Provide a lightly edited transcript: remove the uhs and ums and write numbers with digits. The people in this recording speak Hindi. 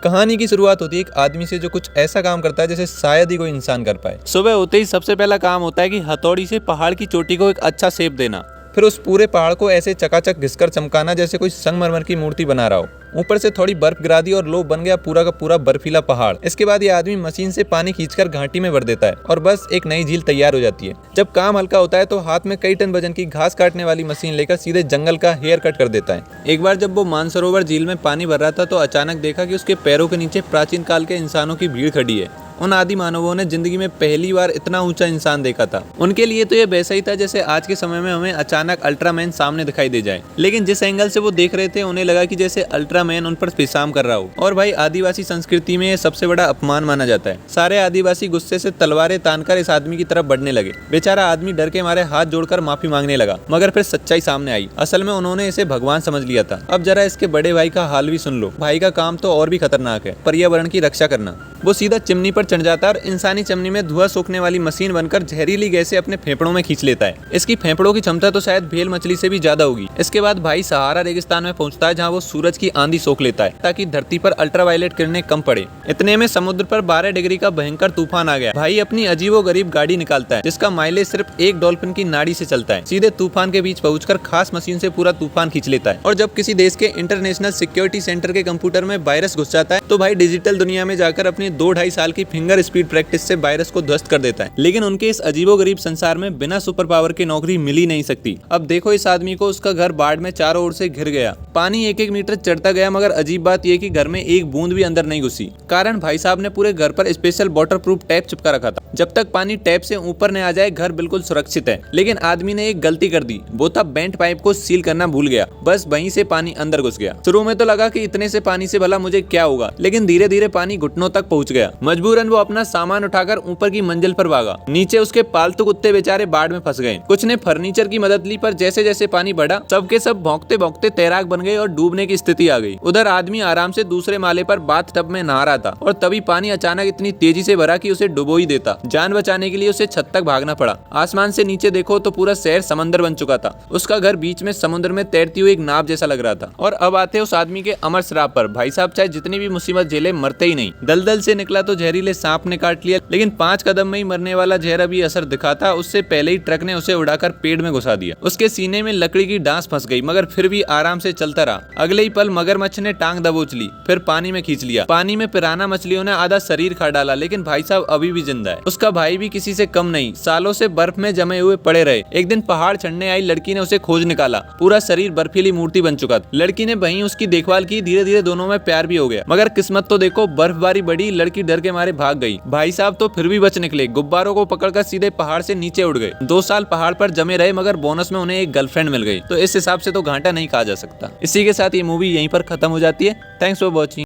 कहानी की शुरुआत होती है एक आदमी से जो कुछ ऐसा काम करता है जैसे शायद ही कोई इंसान कर पाए। सुबह होते ही सबसे पहला काम होता है कि हथौड़ी से पहाड़ की चोटी को एक अच्छा शेप देना। फिर उस पूरे पहाड़ को ऐसे चकाचक घिसकर चमकाना जैसे कोई संगमरमर की मूर्ति बना रहा हो। ऊपर से थोड़ी बर्फ गिरा दी और लो बन गया पूरा का पूरा बर्फीला पहाड़। इसके बाद ये आदमी मशीन से पानी खींचकर घाटी में भर देता है और बस एक नई झील तैयार हो जाती है। जब काम हल्का होता है तो हाथ में कई टन वजन की घास काटने वाली मशीन लेकर सीधे जंगल का हेयर कट कर देता है। एक बार जब वो मानसरोवर झील में पानी भर रहा था तो अचानक देखा कि उसके पैरों के नीचे प्राचीन काल के इंसानों की भीड़ खड़ी है। उन आदि मानवों ने जिंदगी में पहली बार इतना ऊंचा इंसान देखा था। उनके लिए तो ये वैसा ही था जैसे आज के समय में हमें अचानक अल्ट्रामैन सामने दिखाई दे जाए, लेकिन जिस एंगल से वो देख रहे थे उन्हें लगा कि जैसे अल्ट्रामैन उन पर पेशाब कर रहा हो। और भाई आदिवासी संस्कृति में ये सबसे बड़ा अपमान माना जाता है। सारे आदिवासी गुस्से से तलवारें तानकर इस आदमी की तरफ बढ़ने लगे। बेचारा आदमी डर के मारे हाथ जोड़कर माफी मांगने लगा, मगर फिर सच्चाई सामने आई। असल में उन्होंने इसे भगवान समझ लिया था। अब जरा इसके बड़े भाई का हाल भी सुन लो। भाई का काम तो और भी खतरनाक है, पर्यावरण की रक्षा करना। वो सीधा चिमनी पर चढ़ जाता है और इंसानी चिमनी में धुआं सोखने वाली मशीन बनकर जहरीली गैसें अपने फेफड़ों में खींच लेता है। इसकी फेफड़ों की क्षमता तो शायद भेल मछली से भी ज्यादा होगी। इसके बाद भाई सहारा रेगिस्तान में पहुंचता है जहां वो सूरज की आंधी सोख लेता है ताकि धरती पर अल्ट्रावायलेट किरणें कम पड़े। इतने में समुद्र पर 12 डिग्री का भयंकर तूफान आ गया। भाई अपनी अजीबोगरीब गाड़ी निकालता है जिसका माइलेज सिर्फ एक डॉल्फिन की नाड़ी से चलता है। सीधे तूफान के बीच पहुंचकर खास मशीन से पूरा तूफान खींच लेता है। और जब किसी देश के इंटरनेशनल सिक्योरिटी सेंटर के कंप्यूटर में वायरस घुस जाता है तो भाई डिजिटल दुनिया में जाकर अपनी 2-2.5 साल की फिंगर स्पीड प्रैक्टिस से वायरस को ध्वस्त कर देता है। लेकिन उनके इस अजीबोगरीब संसार में बिना सुपर पावर की नौकरी मिल ही नहीं सकती। अब देखो इस आदमी को उसका घर बाढ़ में चारों ओर से घिर गया। पानी 1-1 मीटर चढ़ता गया, मगर अजीब बात यह कि घर में एक बूंद भी अंदर नहीं घुसी। कारण भाई साहब ने पूरे घर पर स्पेशल वाटरप्रूफ टैप चिपका रखा था। जब तक पानी टैप से ऊपर न आ जाए घर बिल्कुल सुरक्षित है। लेकिन आदमी ने एक गलती कर दी, वो था बेंट पाइप को सील करना भूल गया। बस वहीं से पानी अंदर घुस गया। शुरू में तो लगा कि इतने से पानी से भला मुझे क्या होगा, लेकिन धीरे धीरे पानी घुटनों तक पहुंच गया। मजबूरन वो अपना सामान उठाकर ऊपर की मंजिल पर भागा। नीचे उसके पालतू कुत्ते बेचारे बाढ़ में फंस गए। कुछ ने फर्नीचर की मदद ली, पर जैसे जैसे पानी बढ़ा सबके सब भौंकते भौंकते तैराक बन गए और डूबने की स्थिति आ गई। उधर आदमी आराम से दूसरे माले पर बाथ टब में नहा रहा था और तभी पानी अचानक इतनी तेजी से भरा कि उसे डुबो ही देता। जान बचाने के लिए उसे छत तक भागना पड़ा। आसमान से नीचे देखो तो पूरा शहर समंदर बन चुका था। उसका घर बीच में समुद्र में तैरती हुई एक नाव जैसा लग रहा था। और अब आते उस आदमी के अमर श्राप पर। भाई साहब चाहे जितनी भी मुसीबत झेले मरते ही नहीं। दलदल से निकला तो जहरीले सांप ने काट लिया, लेकिन 5 कदम में ही मरने वाला जहर अभी असर दिखाता उससे पहले ही ट्रक ने उसे उड़ाकर पेड़ में घुसा दिया। उसके सीने में लकड़ी की डांस फंस गई, मगर फिर भी आराम से चलता रहा। अगले ही पल मगरमच्छ ने टांग दबोच ली, फिर पानी में खींच लिया। पानी में पिराना मछलियों ने आधा शरीर खा डाला, लेकिन भाई साहब अभी भी जिंदा है। उसका भाई भी किसी से कम नहीं, सालों से बर्फ में जमे हुए पड़े रहे। एक दिन पहाड़ चढ़ने आई लड़की ने उसे खोज निकाला। पूरा शरीर बर्फीली मूर्ति बन चुका था। लड़की ने वहीं उसकी देखभाल की। धीरे धीरे दोनों में प्यार भी हो गया, मगर किस्मत तो देखो, बर्फबारी बढ़ी, लड़की डर के मारे भाग गई। भाई साहब तो फिर भी बच निकले। गुब्बारों को पकड़कर सीधे पहाड़ से नीचे उड़ गए। 2 साल पहाड़ पर जमे रहे, मगर बोनस में उन्हें एक गर्लफ्रेंड मिल गई। तो इस हिसाब से तो घाटा नहीं कहा जा सकता। इसी के साथ ये मूवी यहीं पर खत्म हो जाती है। Thanks for watching.